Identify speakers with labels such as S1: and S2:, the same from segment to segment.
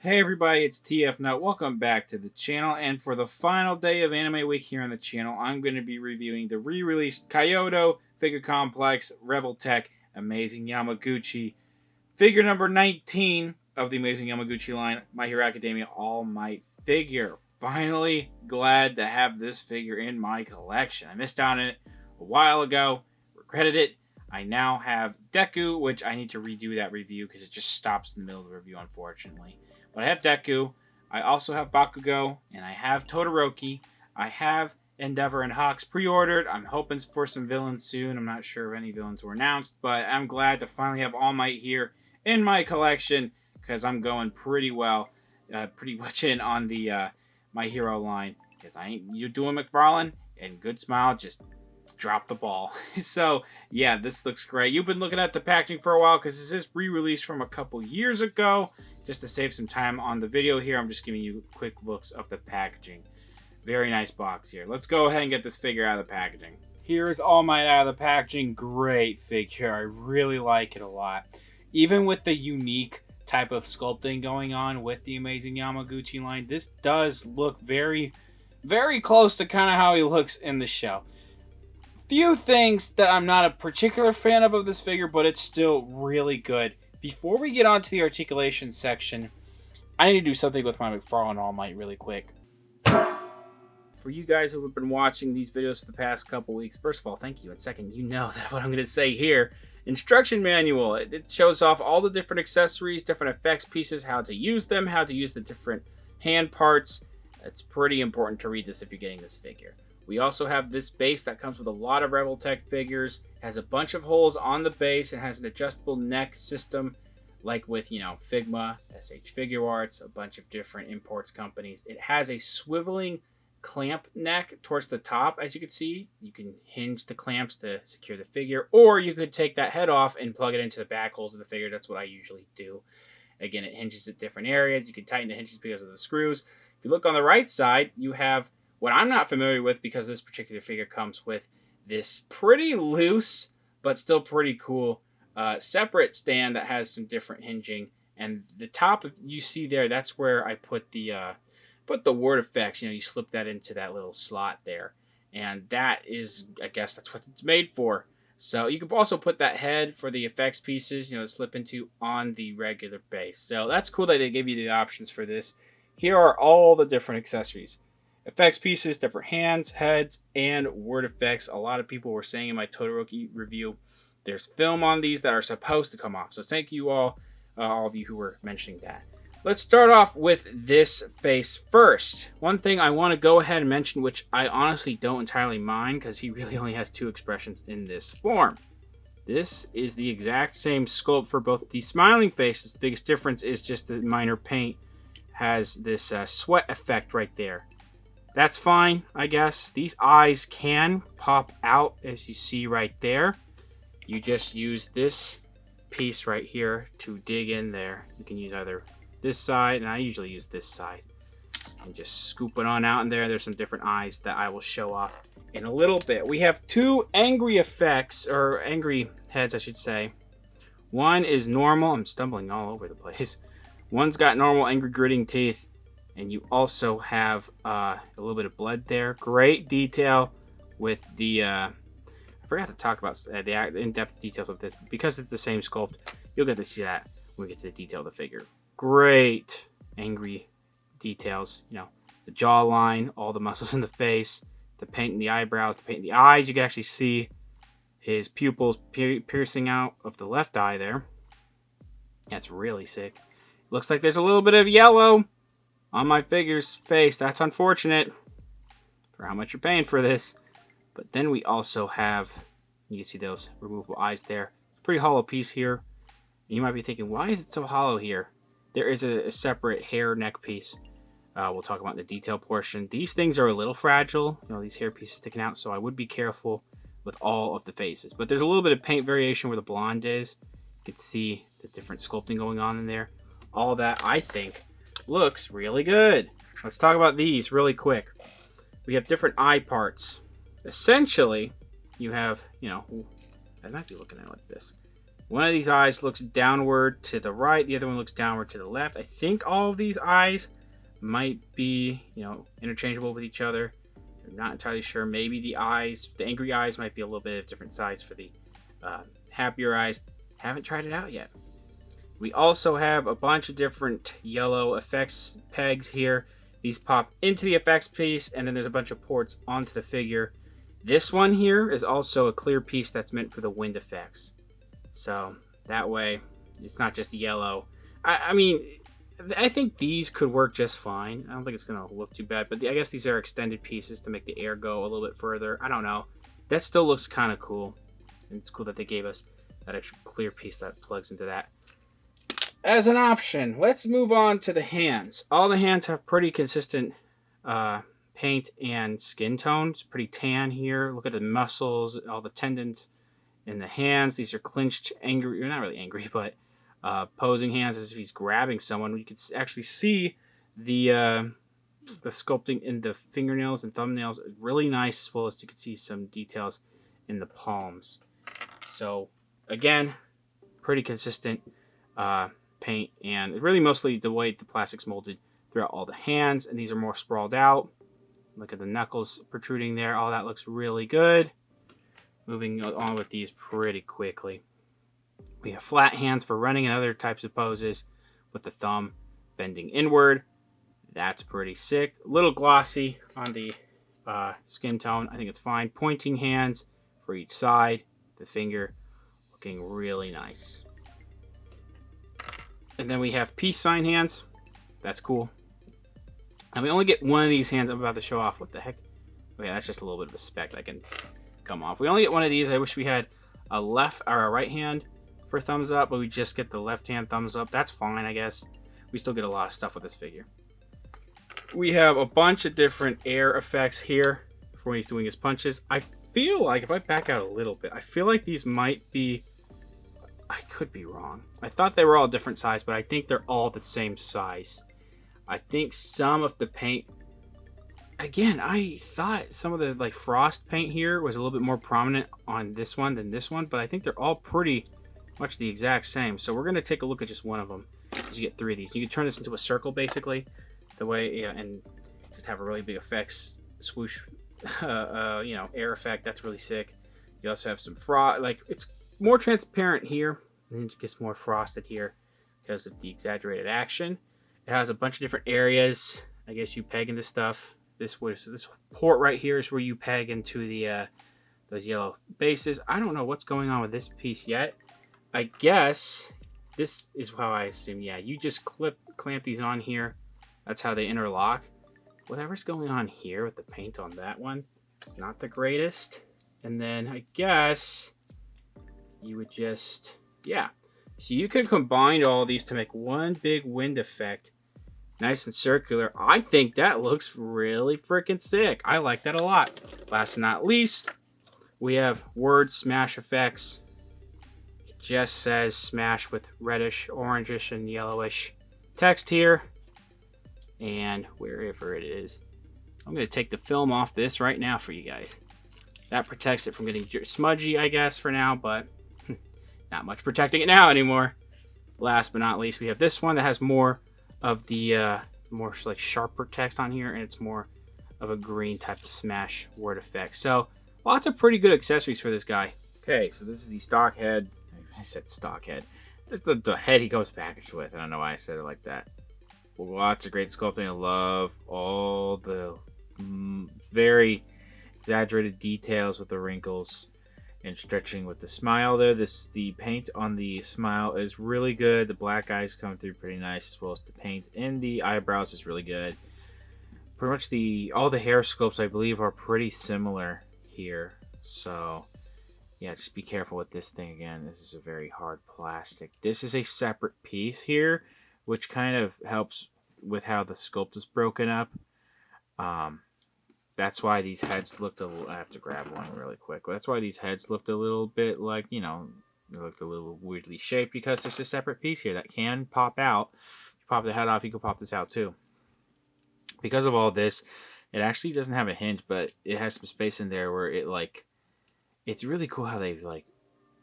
S1: Hey everybody, it's TF Nut. Welcome back to the channel, and for the final day of Anime Week here on the channel, I'm going to be reviewing the re-released Kaiyodo Figure Complex Revoltech Amazing Yamaguchi figure number 19 of the Amazing Yamaguchi line, My Hero Academia All Might figure. Finally glad to have this figure in my collection. I missed out on it a while ago, regretted it. I now have Deku, which I need to redo that review because it just stops in the middle of the review, unfortunately. But I have Deku, I also have Bakugo, and I have Todoroki. I have Endeavor and Hawks pre-ordered. I'm hoping for some villains soon. I'm not sure if any villains were announced, but I'm glad to finally have All Might here in my collection because I'm going pretty well, pretty much in on the My Hero line. Because I ain't you doing McFarlane, and Good Smile just drop the ball. So yeah, this looks great. You've been looking at the packaging for a while because this is re-released from a couple years ago. Just to save some time on the video here, I'm just giving you quick looks of the packaging. Very nice box here. Let's go ahead and get this figure out of the packaging. Here's All Might out of the packaging. Great figure. I really like it a lot. Even with the unique type of sculpting going on with the Amazing Yamaguchi line, this does look very, very close to kind of how he looks in the show. Few things that I'm not a particular fan of this figure, but it's still really good. Before we get on to the articulation section, I need to do something with my McFarlane All Might really quick. For you guys who have been watching these videos for the past couple weeks, first of all, thank you. And second, you know that what I'm going to say here. Instruction manual. It shows off all the different accessories, different effects pieces, how to use them, how to use the different hand parts. It's pretty important to read this if you're getting this figure. We also have this base that comes with a lot of Revoltech figures. It has a bunch of holes on the base. It has an adjustable neck system like with, Figma, SH Figure Arts, a bunch of different imports companies. It has a swiveling clamp neck towards the top, as you can see. You can hinge the clamps to secure the figure, or you could take that head off and plug it into the back holes of the figure. That's what I usually do. Again, it hinges at different areas. You can tighten the hinges because of the screws. If you look on the right side, you have what I'm not familiar with, because this particular figure comes with this pretty loose but still pretty cool separate stand that has some different hinging. And the top you see there, that's where I put the word effects. You slip that into that little slot there, and that is, I guess that's what it's made for. So you can also put that head for the effects pieces, to slip into on the regular base. So that's cool that they give you the options for this. Here are all the different accessories. Effects pieces, different hands, heads, and word effects. A lot of people were saying in my Todoroki review, there's film on these that are supposed to come off. So thank you all of you who were mentioning that. Let's start off with this face first. One thing I want to go ahead and mention, which I honestly don't entirely mind, because he really only has two expressions in this form. This is the exact same sculpt for both the smiling faces. The biggest difference is just the minor paint has this sweat effect right there. That's fine, I guess. These eyes can pop out, as you see right there. You just use this piece right here to dig in there. You can use either this side, and I usually use this side, and just scoop it on out in there. There's some different eyes that I will show off in a little bit. We have two angry effects, or angry heads, I should say. One is normal. I'm stumbling all over the place. One's got normal angry gritting teeth. And you also have a little bit of blood there. Great detail with the... I forgot to talk about the in-depth details of this. But because it's the same sculpt, you'll get to see that when we get to the detail of the figure. Great angry details. The jawline, all the muscles in the face, the paint in the eyebrows, the paint in the eyes. You can actually see his pupils piercing out of the left eye there. That's really sick. Looks like there's a little bit of yellow on my figure's face. That's unfortunate for how much you're paying for this. But then we also have, you can see those removable eyes there. Pretty hollow piece here. And you might be thinking, why is it so hollow here? There is a separate hair neck piece. We'll talk about in the detail portion. These things are a little fragile. These hair pieces sticking out. So I would be careful with all of the faces. But there's a little bit of paint variation where the blonde is. You can see the different sculpting going on in there. All that, I think, looks really good. Let's talk about these really quick. We have different eye parts. Essentially, you have, I might be looking at it like this. One of these eyes looks downward to the right. The other one looks downward to the left. I think all of these eyes might be, interchangeable with each other. I'm not entirely sure. Maybe the angry eyes might be a little bit of different size for the happier eyes. Haven't tried it out yet. We also have a bunch of different yellow effects pegs here. These pop into the effects piece, and then there's a bunch of ports onto the figure. This one here is also a clear piece that's meant for the wind effects. So that way, it's not just yellow. I mean, I think these could work just fine. I don't think it's going to look too bad, but I guess these are extended pieces to make the air go a little bit further. I don't know. That still looks kind of cool. And it's cool that they gave us that extra clear piece that plugs into that. As an option, let's move on to the hands. All the hands have pretty consistent paint and skin tone. It's pretty tan here. Look at the muscles, all the tendons in the hands. These are clenched, angry. You're not really angry, but posing hands as if he's grabbing someone. You can actually see the sculpting in the fingernails and thumbnails. Really nice, as well as you can see some details in the palms. So again, pretty consistent paint, and really mostly the way the plastic's molded throughout all the hands, and these are more sprawled out. Look at the knuckles protruding there. All that looks really good. Moving on with these pretty quickly. We have flat hands for running and other types of poses with the thumb bending inward. That's pretty sick. A little glossy on the skin tone. I think it's fine. Pointing hands for each side. The finger looking really nice. And then we have peace sign hands. That's cool. And we only get one of these hands. I'm about to show off. What the heck? Okay, that's just a little bit of a speck that can come off. We only get one of these. I wish we had a left or a right hand for thumbs up, but we just get the left hand thumbs up. That's fine, I guess. We still get a lot of stuff with this figure. We have a bunch of different air effects here for when he's doing his punches. I feel like, if I back out a little bit, I feel like these might be... I could be wrong. I thought they were all different size, but I think they're all the same size. I think some of the paint... Again, I thought some of the frost paint here was a little bit more prominent on this one than this one, but I think they're all pretty much the exact same. So we're going to take a look at just one of them. You get 3 of these. You can turn this into a circle, basically, the way, and just have a really big effects swoosh, air effect. That's really sick. You also have some frost, it's more transparent here, and then it gets more frosted here because of the exaggerated action. It has a bunch of different areas. I guess you peg into stuff. This port right here is where you peg into the those yellow bases. I don't know what's going on with this piece yet. I guess this is how I assume. Yeah, you just clamp these on here. That's how they interlock. Whatever's going on here with the paint on that one, it's not the greatest. And then I guess you would just, yeah. So you can combine all these to make one big wind effect. Nice and circular. I think that looks really freaking sick. I like that a lot. Last but not least, we have word smash effects. It just says smash with reddish, orangish, and yellowish text here. And wherever it is, I'm going to take the film off this right now for you guys. That protects it from getting smudgy, I guess, for now, but not much protecting it now anymore. Last but not least, we have this one that has more of the more sharper text on here, and it's more of a green type of smash word effect. So lots of pretty good accessories for this guy. Okay, so this is the stock head. I said stock head. This is the head he comes packaged with. I don't know why I said it like that. Lots of great sculpting. I love all the very exaggerated details with the wrinkles and stretching with the smile there. The paint on the smile is really good. The black eyes come through pretty nice, as well as the paint in the eyebrows is really good. Pretty much all the hair sculpts, I believe, are pretty similar here. So yeah, just be careful with this thing. Again, this is a very hard plastic. This is a separate piece here, which kind of helps with how the sculpt is broken up. That's why these heads looked a little... I have to grab one really quick. That's why these heads looked a little bit like, they looked a little weirdly shaped, because there's a separate piece here that can pop out. If you pop the head off, you can pop this out too. Because of all this, it actually doesn't have a hinge, but it has some space in there where it's really cool how they've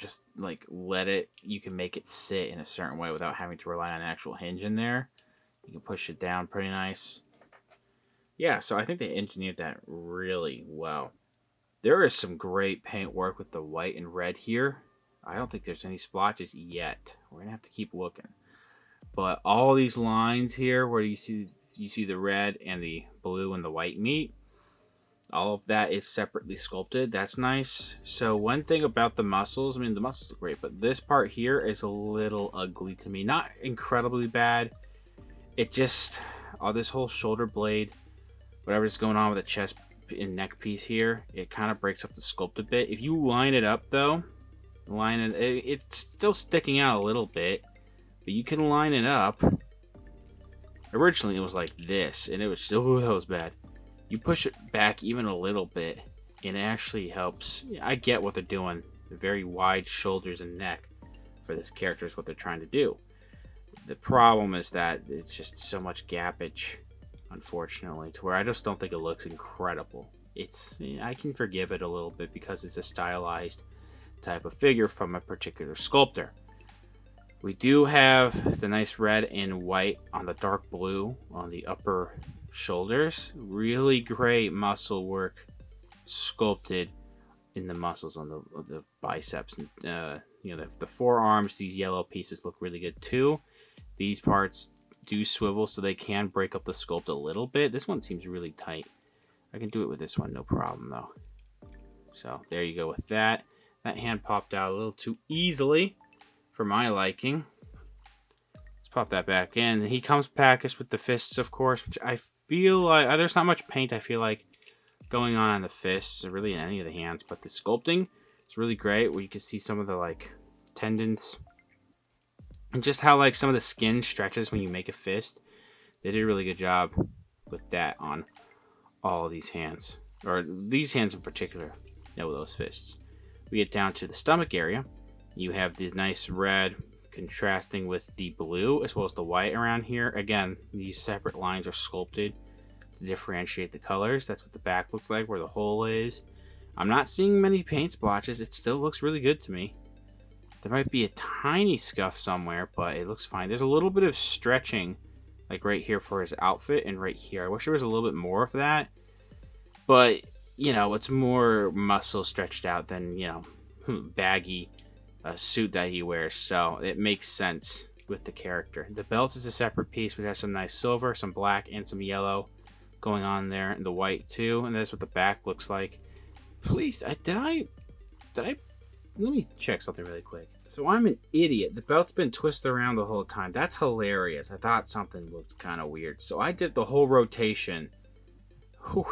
S1: just like let it, you can make it sit in a certain way without having to rely on an actual hinge in there. You can push it down pretty nice. Yeah, so I think they engineered that really well. There is some great paint work with the white and red here. I don't think there's any splotches yet. We're gonna have to keep looking. But all these lines here where you see the red and the blue and the white meet, all of that is separately sculpted. That's nice. So one thing about the muscles, I mean, the muscles are great, but this part here is a little ugly to me. Not incredibly bad. It just, this whole shoulder blade, whatever's going on with the chest and neck piece here, it kind of breaks up the sculpt a bit. If you line it up though, it's still sticking out a little bit, but you can line it up. Originally it was like this, and it was still, that was bad. You push it back even a little bit, and it actually helps. I get what they're doing. The very wide shoulders and neck for this character is what they're trying to do. The problem is that it's just so much gappage, unfortunately, to where I just don't think it looks incredible. I can forgive it a little bit because it's a stylized type of figure from a particular sculptor. We do have the nice red and white on the dark blue on the upper shoulders. Really great muscle work sculpted in the muscles on the biceps. And, the forearms, these yellow pieces look really good too. These parts do swivel, so they can break up the sculpt a little bit. This one seems really tight. I can do it with this one, no problem though. So there you go with that. That hand popped out a little too easily for my liking. Let's pop that back in. He comes packaged with the fists, of course, which I feel like there's not much paint I feel like going on the fists or really in any of the hands, but the sculpting is really great where you can see some of the like tendons and just how like some of the skin stretches when you make a fist. They did a really good job with that on all of these hands, or these hands in particular, those fists. We get down to the stomach area. You have the nice red contrasting with the blue as well as the white around here. Again, these separate lines are sculpted to differentiate the colors. That's what the back looks like, where the hole is. I'm not seeing many paint splotches. It still looks really good to me. There might be a tiny scuff somewhere, but it looks fine. There's a little bit of stretching, like right here for his outfit and right here. I wish there was a little bit more of that, but it's more muscle stretched out than baggy suit that he wears, so it makes sense with the character. The belt is a separate piece, but it has some nice silver, some black, and some yellow going on there, and the white too. And that's what the back looks like. Please, did I? Let me check something really quick. So I'm an idiot. The belt's been twisted around the whole time. That's hilarious. I thought something looked kind of weird, so I did the whole rotation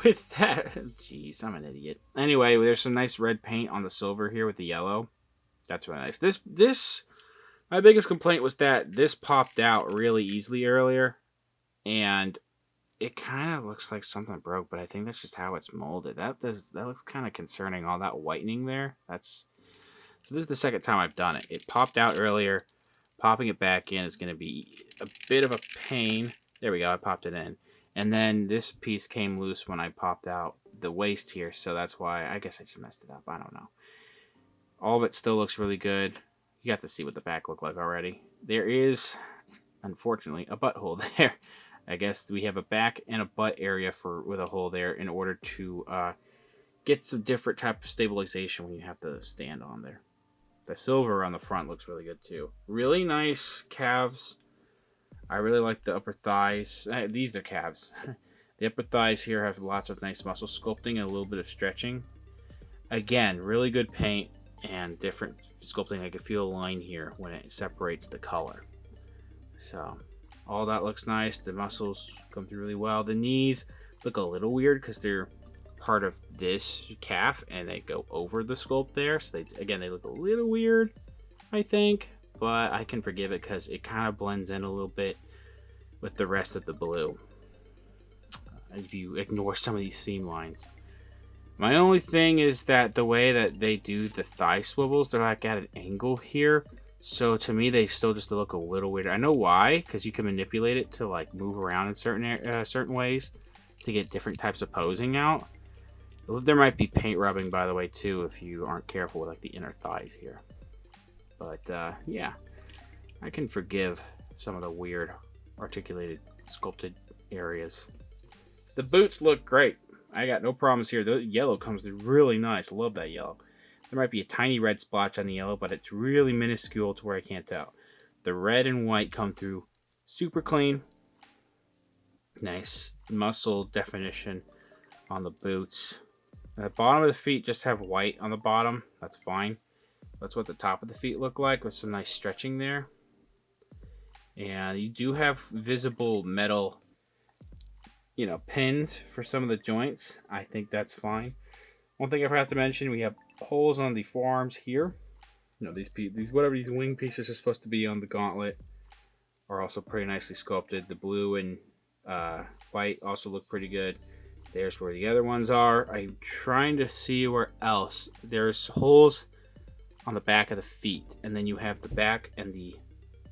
S1: with that. Jeez, I'm an idiot. Anyway, there's some nice red paint on the silver here with the yellow. That's really nice. This, my biggest complaint was that this popped out really easily earlier, and it kind of looks like something broke, but I think that's just how it's molded. That looks kind of concerning, all that whitening there. So this is the second time I've done it. It popped out earlier. Popping it back in is going to be a bit of a pain. There we go, I popped it in. And then this piece came loose when I popped out the waist here, so that's why I guess I just messed it up. I don't know. All of it still looks really good. You got to see what the back looked like already. There is, unfortunately, a butthole there. I guess we have a back and a butt area with a hole there in order to get some different type of stabilization when you have to stand on there. The silver on the front looks really good too. Really nice calves. I really like the upper thighs. These are calves. The upper thighs here have lots of nice muscle sculpting and a little bit of stretching. Again, really good paint and different sculpting. I can feel a line here when it separates the color. So all that looks nice. The muscles come through really well. The knees look a little weird because they're part of this calf and they go over the sculpt there. So they look a little weird, I think, but I can forgive it because it kind of blends in a little bit with the rest of the blue. If you ignore some of these seam lines. My only thing is that the way that they do the thigh swivels, they're like at an angle here. So to me, they still just look a little weird. I know why, because you can manipulate it to like move around in certain ways to get different types of posing out. There might be paint rubbing, by the way, too, if you aren't careful with like the inner thighs here. But yeah, I can forgive some of the weird articulated sculpted areas. The boots look great. I got no problems here. The yellow comes through really nice. I love that yellow. There might be a tiny red splotch on the yellow, but it's really minuscule to where I can't tell. The red and white come through super clean. Nice muscle definition on the boots. The bottom of the feet just have white on the bottom. That's fine. That's what the top of the feet look like, with some nice stretching there. And you do have visible metal, pins for some of the joints. I think that's fine. One thing I forgot to mention, we have holes on the forearms here. These whatever these wing pieces are supposed to be on the gauntlet are also pretty nicely sculpted. The blue and white also look pretty good. There's where the other ones are. I'm trying to see where else. There's holes on the back of the feet, and then you have the back and the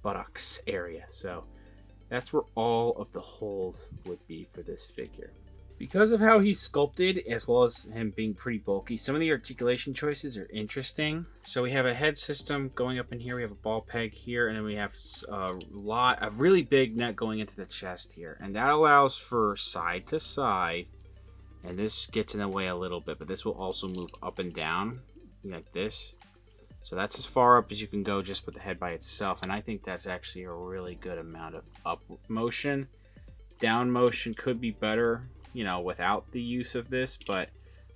S1: buttocks area. So that's where all of the holes would be for this figure. Because of how he's sculpted, as well as him being pretty bulky, some of the articulation choices are interesting. So we have a head system going up in here. We have a ball peg here, and then we have a really big neck going into the chest here. And that allows for side to side. And this gets in the way a little bit, but this will also move up and down like this. So that's as far up as you can go just with the head by itself. And I think that's actually a really good amount of up motion. Down motion could be better, without the use of this, but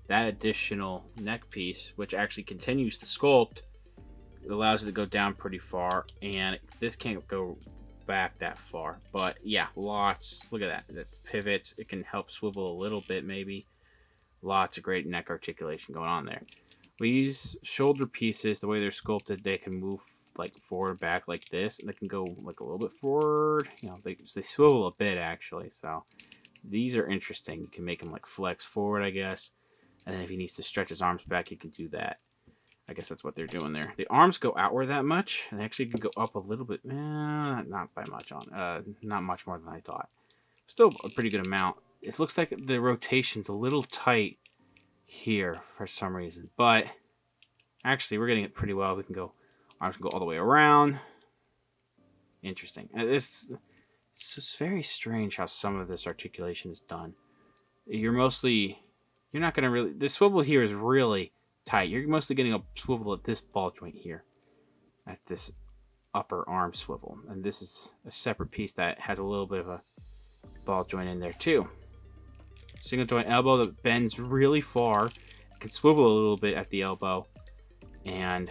S1: that additional neck piece, which actually continues to sculpt, allows it to go down pretty far, and this can't go back that far. But yeah, lots. Look at that. That pivots. It can help swivel a little bit, maybe. Lots of great neck articulation going on there. These shoulder pieces, the way they're sculpted, they can move like forward, back like this, and they can go like a little bit forward. They swivel a bit actually. So these are interesting. You can make them like flex forward, I guess. And then if he needs to stretch his arms back, you can do that. I guess that's what they're doing there. The arms go outward that much, and they actually can go up a little bit. Not by much not much more than I thought. Still a pretty good amount. It looks like the rotation's a little tight here for some reason, but actually we're getting it pretty well. We can go, arms can go all the way around. Interesting. It's just very strange how some of this articulation is done. You're not going to really, the swivel here is really tight. You're mostly getting a swivel at this ball joint here, at this upper arm swivel, and this is a separate piece that has a little bit of a ball joint in there too. Single joint elbow that bends really far. It can swivel a little bit at the elbow. And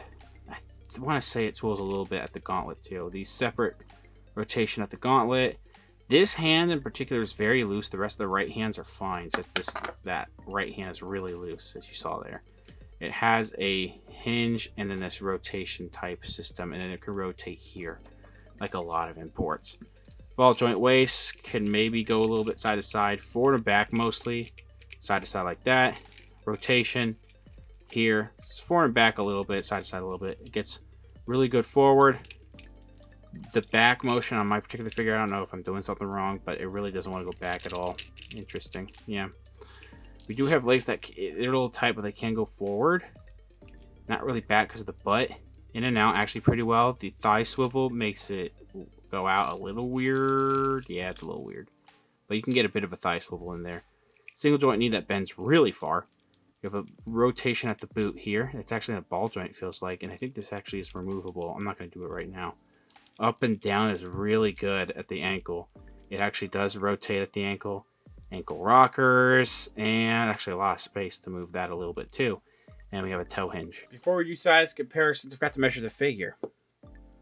S1: I want to say it swivels a little bit at the gauntlet too. These separate rotation at the gauntlet. This hand in particular is very loose. The rest of the right hands are fine. Just that right hand is really loose, as you saw there. It has a hinge and then this rotation type system. And then it can rotate here, like a lot of imports. Ball joint waist can maybe go a little bit side to side, forward and back mostly, side to side like that. Rotation here, it's forward and back a little bit, side to side a little bit. It gets really good forward. The back motion on my particular figure, I don't know if I'm doing something wrong, but it really doesn't want to go back at all. Interesting, yeah. We do have legs that they're a little tight, but they can go forward. Not really back because of the butt. In and out actually pretty well. The thigh swivel makes it go out a little weird. Yeah, it's a little weird. But you can get a bit of a thigh swivel in there. Single joint knee that bends really far. You have a rotation at the boot here. It's actually a ball joint, feels like. And I think this actually is removable. I'm not going to do it right now. Up and down is really good at the ankle. It actually does rotate at the ankle. Ankle rockers. And actually a lot of space to move that a little bit too. And we have a toe hinge. Before we do size comparisons, I forgot to measure the figure.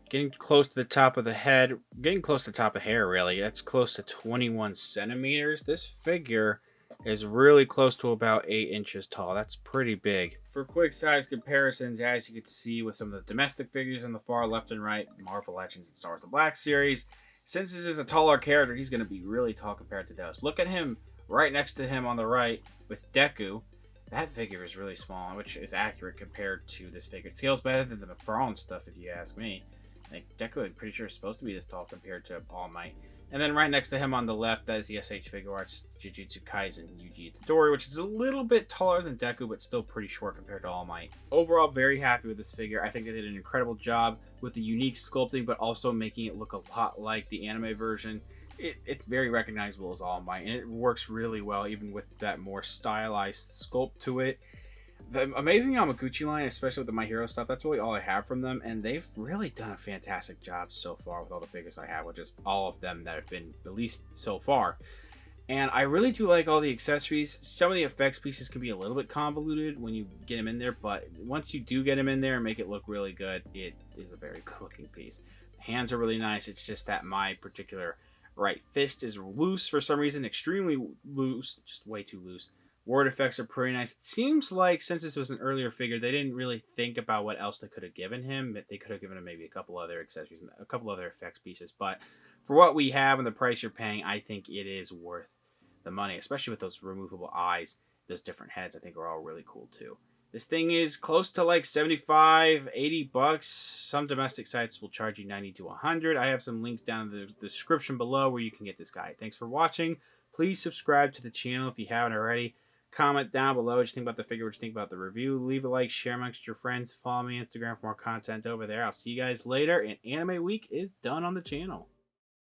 S1: Getting close to the top of the head, getting close to the top of the hair, really. That's close to 21 centimeters. This figure is really close to about 8 inches tall. That's pretty big. For quick size comparisons, as you can see with some of the domestic figures on the far left and right, Marvel Legends and Star Wars The Black Series, since this is a taller character, he's going to be really tall compared to those. Look at him right next to him on the right with Deku. That figure is really small, which is accurate compared to this figure. It scales better than the McFarlane stuff, if you ask me. Like, Deku, I'm pretty sure, is supposed to be this tall compared to All Might. And then right next to him on the left, that is the SH Figure Arts Jujutsu Kaisen Yuji Itadori, which is a little bit taller than Deku, but still pretty short compared to All Might. Overall, very happy with this figure. I think they did an incredible job with the unique sculpting, but also making it look a lot like the anime version. It's very recognizable as All Might, and it works really well, even with that more stylized sculpt to it. The amazing Yamaguchi line, especially with the My Hero stuff, that's really all I have from them, and they've really done a fantastic job so far with all the figures I have, which is all of them that have been released so far. And I really do like all the accessories. Some of the effects pieces can be a little bit convoluted when you get them in there, but once you do get them in there and make it look really good, it is a very good looking piece. The hands are really nice. It's just that my particular right fist is loose for some reason, extremely loose, just way too loose. Ward effects are pretty nice. It seems like since this was an earlier figure, they didn't really think about what else they could have given him. They could have given him maybe a couple other accessories, a couple other effects pieces. But for what we have and the price you're paying, I think it is worth the money, especially with those removable eyes. Those different heads I think are all really cool too. This thing is close to like 75, 80 bucks. Some domestic sites will charge you 90 to 100. I have some links down in the description below where you can get this guy. Thanks for watching. Please subscribe to the channel if you haven't already. Comment down below what you think about the figure, what you think about the review. Leave a like, share amongst your friends. Follow me on Instagram for more content over there. I'll see you guys later, and Anime Week is done on the channel.